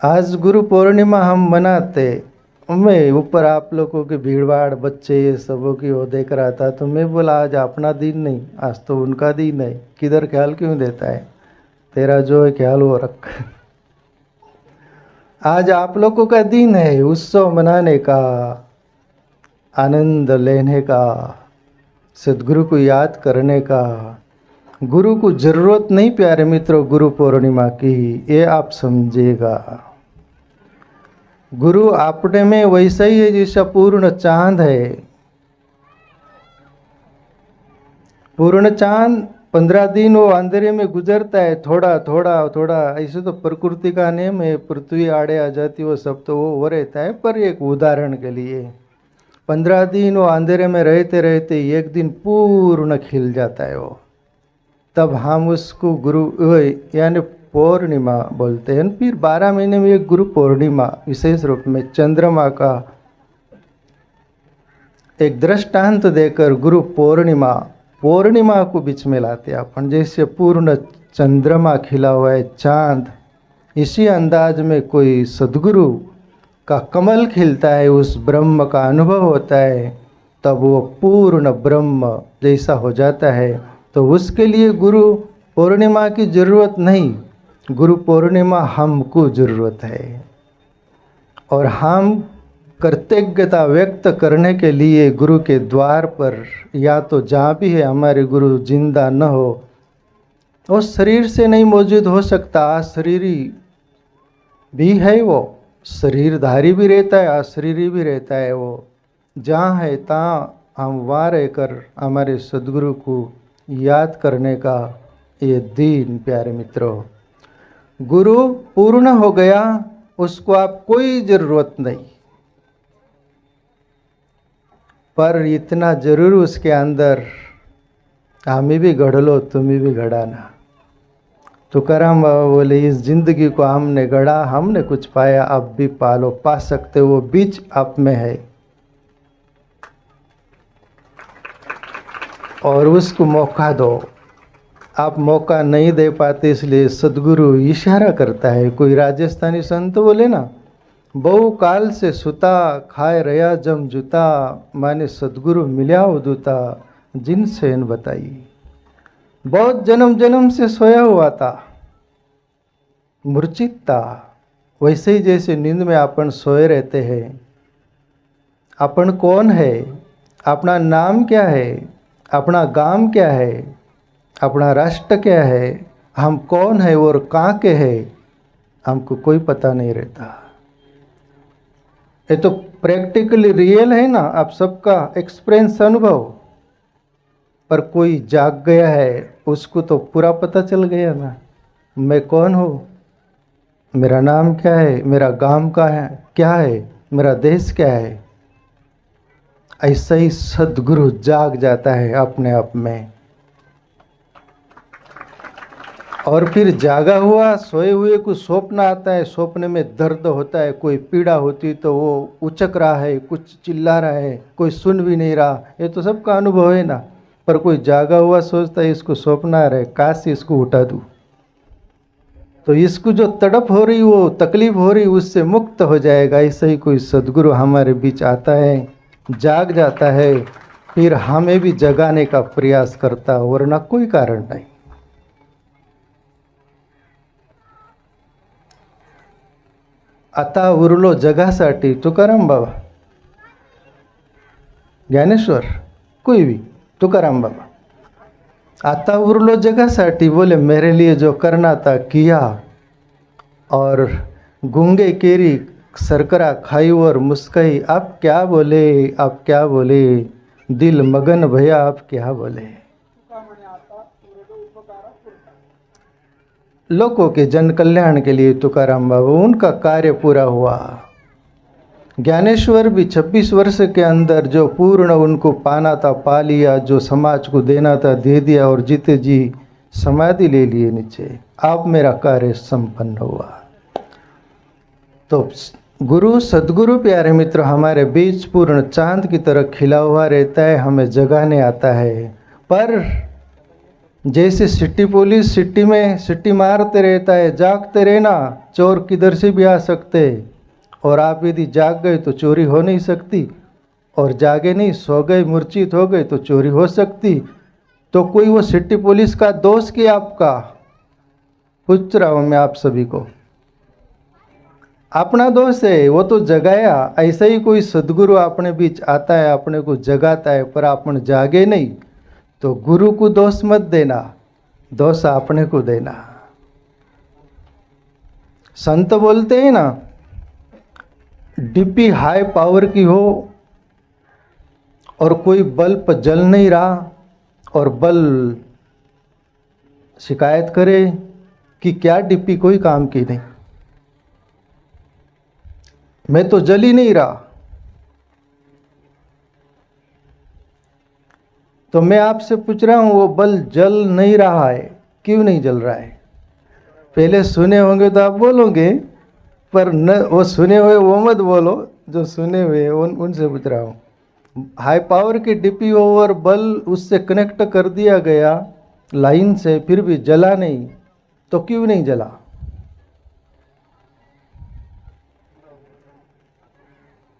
आज गुरु पूर्णिमा हम मनाते। मैं ऊपर आप लोगों की भीड़ भाड़, बच्चे ये सबों की वो देख रहा था, तो मैं बोला आज अपना दिन नहीं, आज तो उनका दिन है। किधर ख्याल क्यों देता है? तेरा जो है ख्याल वो रख। आज आप लोगों का दिन है उत्सव मनाने का, आनंद लेने का, सदगुरु को याद करने का। गुरु को जरूरत नहीं प्यारे मित्रों गुरु पूर्णिमा की, ये आप समझिएगा। गुरु अपने में वैसा ही है जैसा पूर्ण चांद है। पूर्ण चांद 15 दिन वो अंधेरे में गुजरता है, थोड़ा थोड़ा थोड़ा। ऐसे तो प्रकृति का नियम है, पृथ्वी आड़े आ जाती वो सब तो वो रहता है। पर एक उदाहरण के लिए 15 दिन वो अंधेरे में रहते रहते एक दिन पूर्ण खिल जाता है वो। तब हम उसको गुरु यानी पूर्णिमा बोलते हैं। फिर 12 महीने में एक गुरु पूर्णिमा विशेष रूप में चंद्रमा का एक दृष्टांत देकर गुरु पूर्णिमा को बीच में लाते अपन। जैसे पूर्ण चंद्रमा खिला हुआ है, चांद, इसी अंदाज में कोई सदगुरु का कमल खिलता है, उस ब्रह्म का अनुभव होता है, तब वो पूर्ण ब्रह्म जैसा हो जाता है। तो उसके लिए गुरु पूर्णिमा की जरूरत नहीं, गुरु पूर्णिमा हमको जरूरत है। और हम कृतज्ञता व्यक्त करने के लिए गुरु के द्वार पर, या तो जहाँ भी है हमारे गुरु जिंदा न हो, वो शरीर से नहीं मौजूद हो सकता, शरीरी भी है, वो शरीरधारी भी रहता है, अशरीरी भी रहता है। वो जहाँ है तहाँ हम वहाँ रहकर हमारे सदगुरु को याद करने का ये दिन प्यारे मित्रों। गुरु पूर्ण हो गया, उसको आप कोई ज़रूरत नहीं, पर इतना जरूर उसके अंदर हमें भी गढ़ लो, तुम्हें भी गढ़ाना। तुकाराम बाबा बोले इस जिंदगी को हमने गढ़ा, हमने कुछ पाया, अब भी पालो, पा सकते वो बीच आप में है। और उसको मौका दो। आप मौका नहीं दे पाते, इसलिए सदगुरु इशारा करता है। कोई राजस्थानी संत बोले ना, बहु काल से सुता खाए रया जम जूता, माने सदगुरु मिल्या उदूता जिन सेन बताई। बहुत जन्म जन्म से सोया हुआ था, मूर्छित था, वैसे ही जैसे नींद में अपन सोए रहते हैं। अपन कौन है, अपना नाम क्या है, अपना गांव क्या है, अपना राष्ट्र क्या है, हम कौन है और कहाँ के है, हमको कोई पता नहीं रहता। ये तो प्रैक्टिकली रियल है ना, आप सबका एक्सपीरियंस अनुभव। पर कोई जाग गया है, उसको तो पूरा पता चल गया ना, मैं कौन हूँ, मेरा नाम क्या है, मेरा गांव का है क्या है, मेरा देश क्या है। ऐसा ही सदगुरु जाग जाता है अपने आप में। और फिर जागा हुआ सोए हुए को स्वप्न आता है, स्वप्न में दर्द होता है, कोई पीड़ा होती तो वो उचक रहा है, कुछ चिल्ला रहा है, कोई सुन भी नहीं रहा, ये तो सबका अनुभव है ना। पर कोई जागा हुआ सोचता है इसको स्वप्न आ रहा है, काश इसको उठा दूँ, तो इसको जो तड़प हो रही, वो तकलीफ हो रही, उससे मुक्त हो जाएगा। ऐसा ही कोई सदगुरु हमारे बीच आता है, जाग जाता है, फिर हमें भी जगाने का प्रयास करता, वरना कोई कारण नहीं। आता उरलो जगासाठी तुकाराम बाबा, ज्ञानेश्वर, कोई भी, तुकाराम बाबा, आता उरलो जगासाठी, बोले मेरे लिए जो करना था किया। और गूंगे केरी सरकरा खाई और मुस्काई, आप क्या बोले, आप क्या बोले, दिल मगन भैया आप क्या बोले। लोगों के जन कल्याण के लिए तुकाराम बाबा, उनका कार्य पूरा हुआ। ज्ञानेश्वर भी 26 वर्ष के अंदर जो पूर्ण उनको पाना था पा लिया, जो समाज को देना था दे दिया, और जीते जी समाधि ले लिए नीचे। अब मेरा कार्य संपन्न हुआ। तो गुरु सदगुरु प्यारे मित्र हमारे बीच पूर्ण चांद की तरह खिला हुआ रहता है, हमें जगाने आता है। पर जैसे सिटी पुलिस सिटी में सिटी मारते रहता है, जागते रहना, चोर किधर से भी आ सकते, और आप यदि जाग गए तो चोरी हो नहीं सकती, और जागे नहीं, सो गए, मूर्छित हो गए तो चोरी हो सकती। तो कोई वो सिटी पुलिस का दोष कि आपका? पूछ रहा हूं मैं आप सभी को, अपना दोष है, वो तो जगाया। ऐसा ही कोई सदगुरु अपने बीच आता है, अपने को जगाता है, पर अपन जागे नहीं, तो गुरु को दोष मत देना, दोष अपने को देना। संत बोलते हैं ना, डीपी हाई पावर की हो और कोई बल्ब जल नहीं रहा, और बल्ब शिकायत करे कि क्या डीपी कोई काम की नहीं, मैं तो जल ही नहीं रहा। तो मैं आपसे पूछ रहा हूं, वो बल्ब जल नहीं रहा है, क्यों नहीं जल रहा है? पहले सुने होंगे तो आप बोलोगे, पर न, वो सुने हुए वो मत बोलो, जो सुने हुए उनसे पूछ रहा हूं। हाई पावर की डीपी हो और बल्ब उससे कनेक्ट कर दिया गया लाइन से, फिर भी जला नहीं, तो क्यों नहीं जला?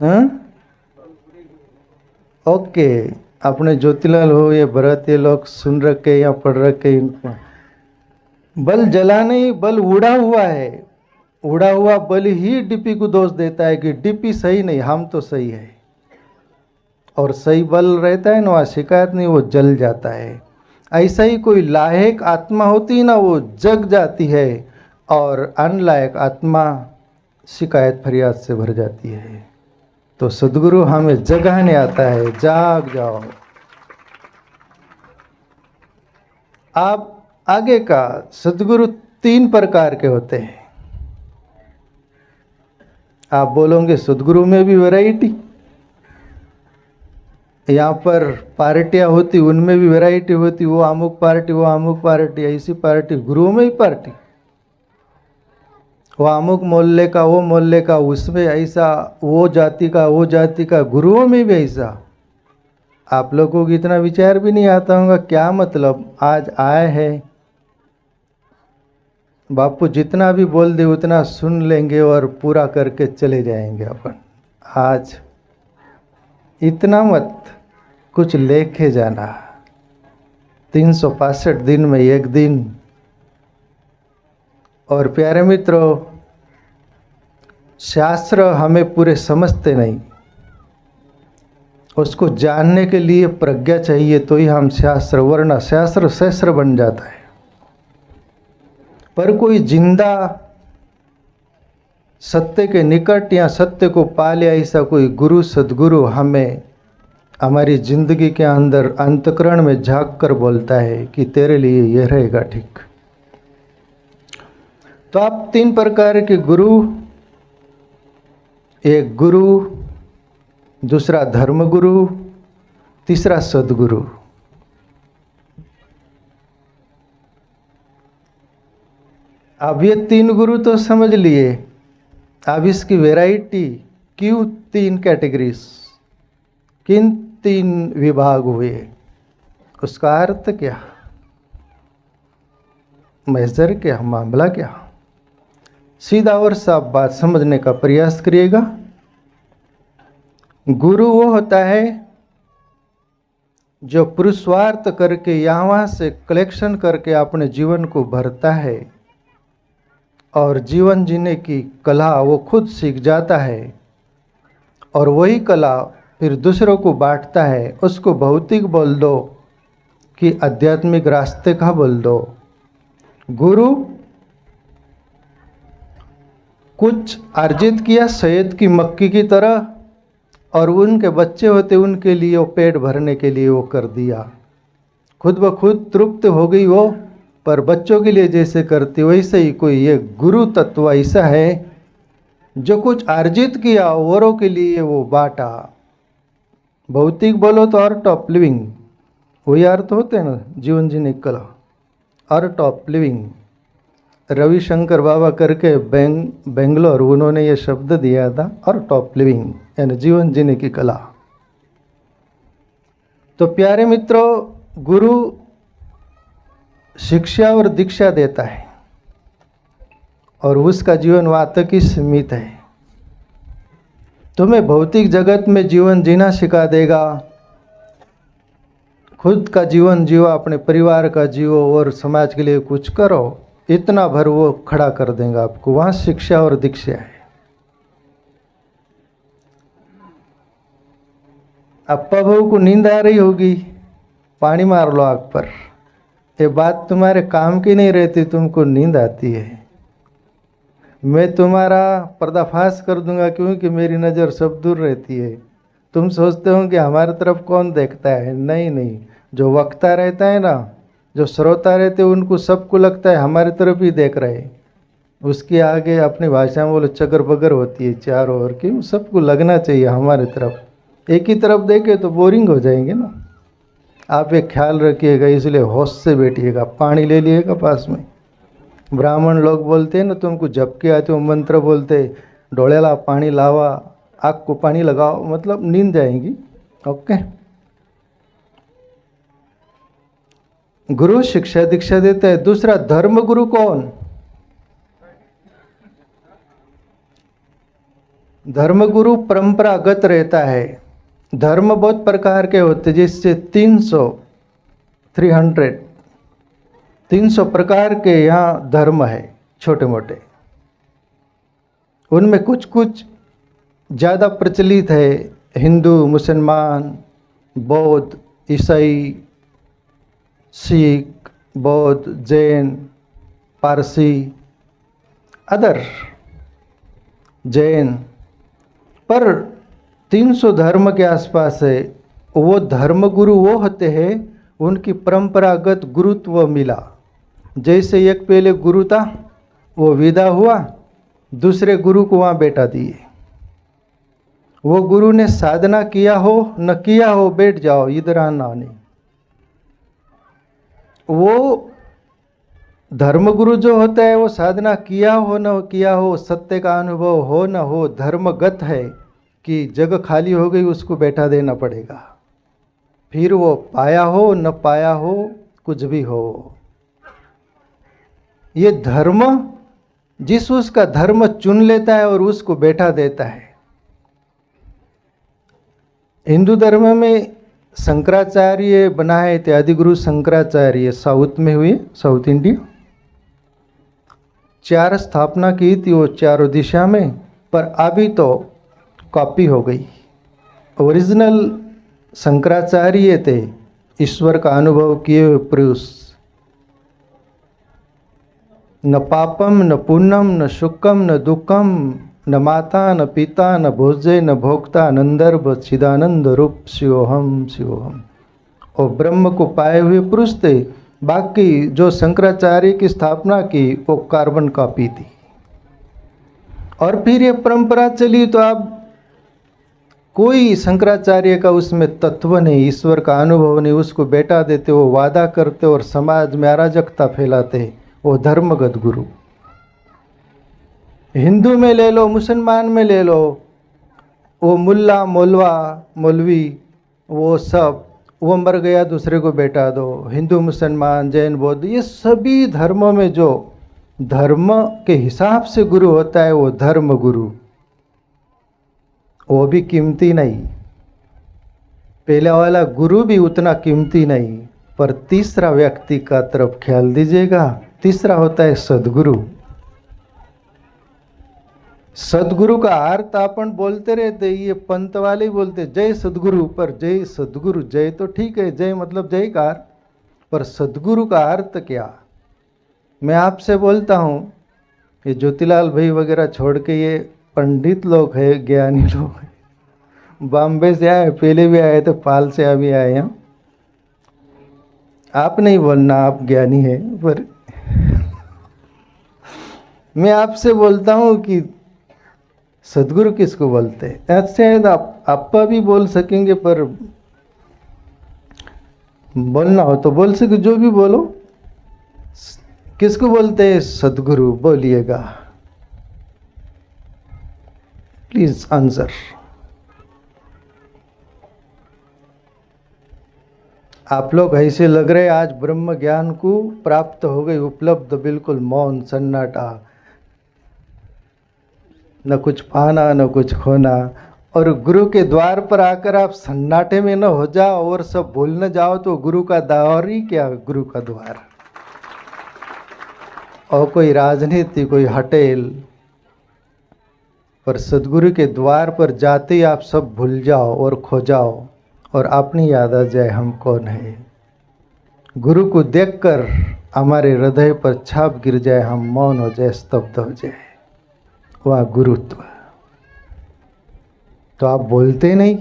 हाँ, ओके, अपने ज्योतिलाल हो, ये भरत, ये लोग सुन रखे या पढ़ रखे, इनको बल जला नहीं, बल उड़ा हुआ है। उड़ा हुआ बल ही डीपी को दोष देता है कि डीपी सही नहीं, हम तो सही है। और सही बल रहता है ना, वहाँ शिकायत नहीं, वो जल जाता है। ऐसा ही कोई लायक आत्मा होती है ना, वो जग जाती है, और अनलायक आत्मा शिकायत फरियाद से भर जाती है। तो सदगुरु हमें जगाने आता है, जाग जाओ। आप आगे का, सदगुरु 3 प्रकार के होते हैं। आप बोलोगे सदगुरु में भी वैरायटी, यहाँ पर पार्टियां होती, उनमें भी वैरायटी होती, वो अमुक पार्टी, वो अमुक पार्टी, ऐसी पार्टी। गुरुओं में ही पार्टी, वो अमुक मोहल्ले का, वो मोहल्ले का, उसमें ऐसा, वो जाति का, वो जाति का। गुरुओं में भी ऐसा। आप लोगों को इतना विचार भी नहीं आता होगा, क्या मतलब, आज आए हैं, बापू जितना भी बोल दे उतना सुन लेंगे और पूरा करके चले जाएंगे अपन। आज इतना मत, कुछ लेके जाना। 365 दिन में एक दिन। और प्यारे मित्रों, शास्त्र हमें पूरे समझते नहीं, उसको जानने के लिए प्रज्ञा चाहिए, तो ही हम शास्त्र, वरना शास्त्र शस्त्र बन जाता है। पर कोई जिंदा सत्य के निकट या सत्य को पा लिया, ऐसा कोई गुरु सदगुरु हमें हमारी जिंदगी के अंदर अंतःकरण में झांक कर बोलता है कि तेरे लिए यह रहेगा ठीक। तो आप 3 प्रकार के गुरु, एक गुरु, दूसरा धर्म गुरु, तीसरा सदगुरु। अब ये 3 गुरु तो समझ लिए, अब इसकी वैरायटी, क्यों 3 कैटेगरीज, किन 3 विभाग हुए, उसका अर्थ क्या, मेजर क्या, मामला क्या? सीधा और साफ बात समझने का प्रयास करिएगा। गुरु वो होता है जो पुरुषार्थ करके यहाँ वहाँ से कलेक्शन करके अपने जीवन को भरता है, और जीवन जीने की कला वो खुद सीख जाता है, और वही कला फिर दूसरों को बांटता है। उसको भौतिक बोल दो कि आध्यात्मिक रास्ते का बोल दो। गुरु कुछ अर्जित किया शहद की मक्खी की तरह, और उनके बच्चे होते उनके लिए वो पेट भरने के लिए वो कर दिया, खुद ब खुद तृप्त हो गई वो, पर बच्चों के लिए जैसे करती वैसे ही कोई ये गुरु तत्व ऐसा है जो कुछ अर्जित किया औरों के लिए वो बांटा। भौतिक बोलो तो आर्ट ऑफ लिविंग, वही अर्थ होते हैं ना, जीवन जीने की कला, आर्ट ऑफ लिविंग। रविशंकर बाबा करके बेंगलोर, उन्होंने ये शब्द दिया था, आर्ट ऑफ लिविंग, यानी जीवन जीने की कला। तो प्यारे मित्रों, गुरु शिक्षा और दीक्षा देता है और उसका जीवन वहाँ तक ही सीमित है। तुम्हें भौतिक जगत में जीवन जीना सिखा देगा, खुद का जीवन जियो, अपने परिवार का जियो और समाज के लिए कुछ करो, इतना भर वो खड़ा कर देगा आपको। वहाँ शिक्षा और दीक्षा है। अप्पा बहू को नींद आ रही होगी, पानी मार लो आग पर, ये बात तुम्हारे काम की नहीं रहती, तुमको नींद आती है। मैं तुम्हारा पर्दाफाश कर दूंगा क्योंकि मेरी नज़र सब दूर रहती है। तुम सोचते हो कि हमारी तरफ कौन देखता है, नहीं नहीं, जो वक्ता रहता है ना, जो श्रोता रहते हैं, उनको सबको लगता है हमारी तरफ ही देख रहे। उसके आगे अपनी भाषा में बोलो चगर बगर होती है चारों ओर, क्यों सबको लगना चाहिए हमारी तरफ। एक ही तरफ देखे तो बोरिंग हो जाएंगे ना। आप एक ख्याल रखिएगा, इसलिए होश से बैठिएगा, पानी ले लिएगा पास में। ब्राह्मण लोग बोलते हैं ना, तुमको झपके आते हो, मंत्र बोलते, डोळ्याला पानी लावा, आग को पानी लगाओ, मतलब नींद जाएंगी। ओके। गुरु शिक्षा दीक्षा देता है। दूसरा, धर्म गुरु कौन? धर्म गुरु परंपरागत रहता है। धर्म बहुत प्रकार के होते, जिससे 300 प्रकार के यहाँ धर्म है, छोटे मोटे। उनमें कुछ कुछ ज़्यादा प्रचलित है, हिंदू, मुसलमान, बौद्ध, ईसाई, सिख, बौद्ध, जैन, पारसी, अदर जैन, पर 300 धर्म के आसपास है। वो धर्म गुरु वो होते हैं, उनकी परंपरागत गुरुत्व मिला। जैसे एक पहले गुरु था, वो विदा हुआ, दूसरे गुरु को वहाँ बैठा दिए। वो गुरु ने साधना किया हो न किया हो, बैठ जाओ, इधर आना नहीं। वो धर्मगुरु जो होता है, वो साधना किया हो न किया हो, सत्य का अनुभव हो न हो, धर्मगत है कि जगह खाली हो गई, उसको बैठा देना पड़ेगा। फिर वो पाया हो न पाया हो, कुछ भी हो, ये धर्म जिस उसका धर्म चुन लेता है और उसको बैठा देता है। हिंदू धर्म में शंकराचार्य बनाए थे, आदिगुरु शंकराचार्य, साउथ में हुए, साउथ इंडिया। 4 स्थापना की थी वो चारों दिशा में, पर अभी तो कॉपी हो गई। ओरिजिनल शंकराचार्य थे, ईश्वर का अनुभव किए हुए पुरुष। न पापम न पुण्यम न सुखम न दुखम, न माता न पिता न भोज्य न भोक्ता, नंदर्भ चिदानंद रूप शिवोहम शिवोहम। और ब्रह्म को पाए हुए पुरुष थे। बाकी जो शंकराचार्य की स्थापना की वो कार्बन कॉपी थी। और फिर ये परंपरा चली तो अब कोई शंकराचार्य का उसमें तत्व नहीं, ईश्वर का अनुभव नहीं, उसको बैठा देते, वो वादा करते और समाज में अराजकता फैलाते, वो धर्मगत गुरु। हिंदू में ले लो, मुसलमान में ले लो, वो मुल्ला मौलवा मौलवी, वो सब, वो मर गया दूसरे को बैठा दो। हिंदू, मुसलमान, जैन, बौद्ध, ये सभी धर्मों में जो धर्म के हिसाब से गुरु होता है, वो धर्म गुरु, वो भी कीमती नहीं। पहले वाला गुरु भी उतना कीमती नहीं। पर तीसरा व्यक्ति का तरफ ख्याल दीजिएगा, तीसरा होता है सदगुरु। सदगुरु का अर्थ अपन बोलते रहते, ये पंत वाले ही बोलते जय सदगुरु, पर जय सदगुरु, जय तो ठीक है, जय मतलब जयकार, पर सदगुरु का अर्थ क्या? मैं आपसे बोलता हूँ, ये ज्योतिलाल भाई वगैरह छोड़ के ये पंडित लोग हैं, ज्ञानी लोग हैं, बॉम्बे से आए, पहले भी आए थे, पाल से अभी आए हैं। आप नहीं बोलना आप ज्ञानी हैं, पर मैं आपसे बोलता हूँ कि सदगुरु किसको बोलते हैं? ऐसे आप भी बोल सकेंगे, पर बोलना हो तो बोल सके, जो भी बोलो। किसको बोलते हैं सदगुरु? बोलिएगा प्लीज आंसर। आप लोग ऐसे लग रहे आज ब्रह्म ज्ञान को प्राप्त हो गई, उपलब्ध, बिल्कुल मौन सन्नाटा, न कुछ पाना न कुछ खोना। और गुरु के द्वार पर आकर आप सन्नाटे में न हो जाओ और सब भूल न जाओ तो गुरु का द्वार ही क्या, गुरु का द्वार। और कोई राजनीति, कोई हटेल, पर सदगुरु के द्वार पर जाते ही आप सब भूल जाओ और खो जाओ और अपनी याद आ जाए हम कौन है। गुरु को देखकर हमारे हृदय पर छाप गिर जाए, हम मौन हो जाए, स्तब्ध हो जाए। वह गुरुत्व। तो आप बोलते नहीं।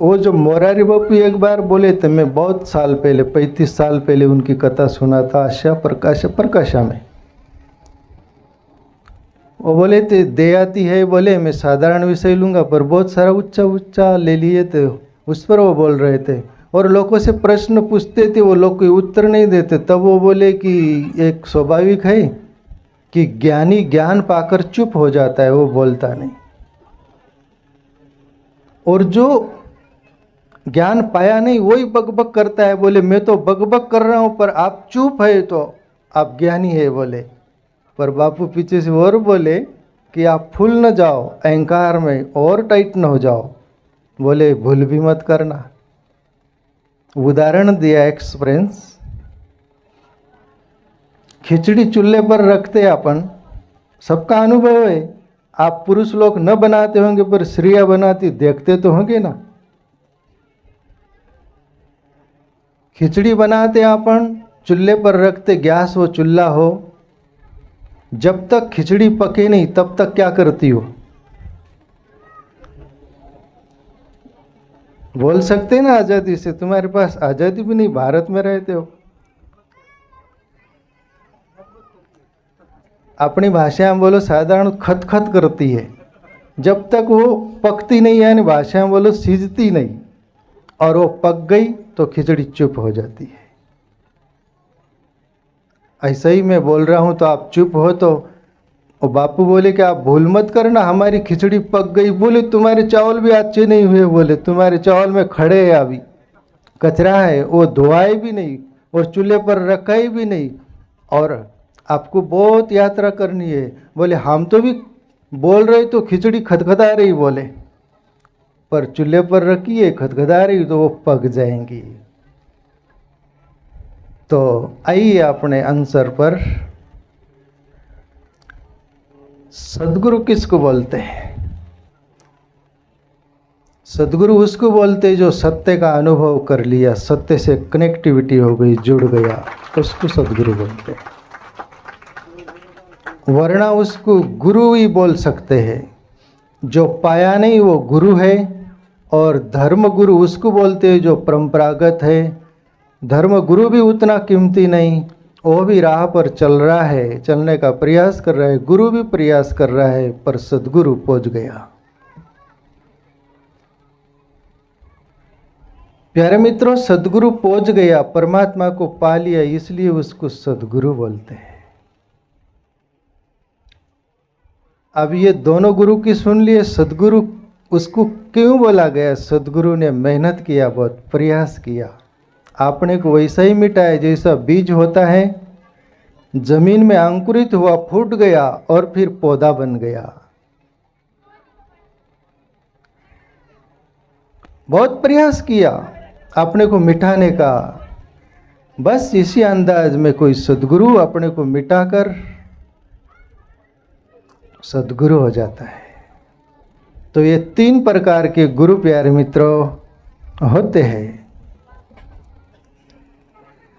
वो जो मोरारी बापू एक बार बोले थे, मैं बहुत साल पहले, 35 साल पहले उनकी कथा सुना था आशा प्रकाशा में। वो बोले थे दे आती है, बोले मैं साधारण विषय लूंगा, पर बहुत सारा उच्चा ले लिए थे, उस पर वो बोल रहे थे। और लोगों से प्रश्न पूछते थे, वो लोग कोई उत्तर नहीं देते। तब वो बोले कि एक स्वाभाविक है कि ज्ञानी ज्ञान पाकर चुप हो जाता है, वो बोलता नहीं। और जो ज्ञान पाया नहीं वही बकबक करता है। बोले मैं तो बकबक कर रहा हूं पर आप चुप है तो आप ज्ञानी है बोले। पर बापू पीछे से और बोले कि आप फूल न जाओ अहंकार में और टाइट न हो जाओ, बोले भूल भी मत करना। उदाहरण दिया, एक्सपीरियंस। खिचड़ी चूल्हे पर रखते अपन, सबका अनुभव है। आप पुरुष लोग न बनाते होंगे पर स्त्रियां बनाती देखते तो होंगे ना। खिचड़ी बनाते अपन, चूल्हे पर रखते, गैस हो चूल्हा हो, जब तक खिचड़ी पके नहीं तब तक क्या करती हो? बोल सकते ना आजादी से? तुम्हारे पास आजादी भी नहीं, भारत में रहते हो। अपनी भाषा में बोलो साधारण खत करती है, जब तक वो पकती नहीं, यानी भाषा में बोलो सीजती नहीं। और वो पक गई तो खिचड़ी चुप हो जाती है। ऐसा ही मैं बोल रहा हूं तो आप चुप हो तो बापू बोले कि आप भूल मत करना, हमारी खिचड़ी पक गई। बोले तुम्हारे चावल भी अच्छे नहीं हुए, बोले तुम्हारे चावल में खड़े है, अभी कचरा है, वो धोआए भी नहीं और चूल्हे पर रखाई भी नहीं, और आपको बहुत यात्रा करनी है। बोले हम तो भी बोल रहे तो खिचड़ी खदखदा रही, बोले पर चूल्हे पर रखी है, खदखदा रही तो वो पक जाएंगी। तो आइए अपने आंसर पर। सदगुरु किसको बोलते हैं? सदगुरु उसको बोलते हैं जो सत्य का अनुभव कर लिया, सत्य से कनेक्टिविटी हो गई, जुड़ गया, उसको सदगुरु बोलते हैं। वरना उसको गुरु ही बोल सकते हैं। जो पाया नहीं वो गुरु है। और धर्म गुरु उसको बोलते हैं जो परंपरागत है। धर्म गुरु भी उतना कीमती नहीं, वो भी राह पर चल रहा है, चलने का प्रयास कर रहा है, गुरु भी प्रयास कर रहा है, पर सदगुरु पहुंच गया। प्यारे मित्रों, सदगुरु पहुंच गया, परमात्मा को पा लिया, इसलिए उसको सदगुरु बोलते हैं। अब ये दोनों गुरु की सुन लिए। सदगुरु उसको क्यों बोला गया? सदगुरु ने मेहनत किया, बहुत प्रयास किया, आपने को वैसा ही मिटाया जैसा बीज होता है, जमीन में अंकुरित हुआ, फूट गया और फिर पौधा बन गया। बहुत प्रयास किया अपने को मिटाने का। बस इसी अंदाज में कोई सदगुरु अपने को मिटाकर सदगुरु हो जाता है। तो ये 3 प्रकार के गुरु प्यारे मित्रों होते हैं।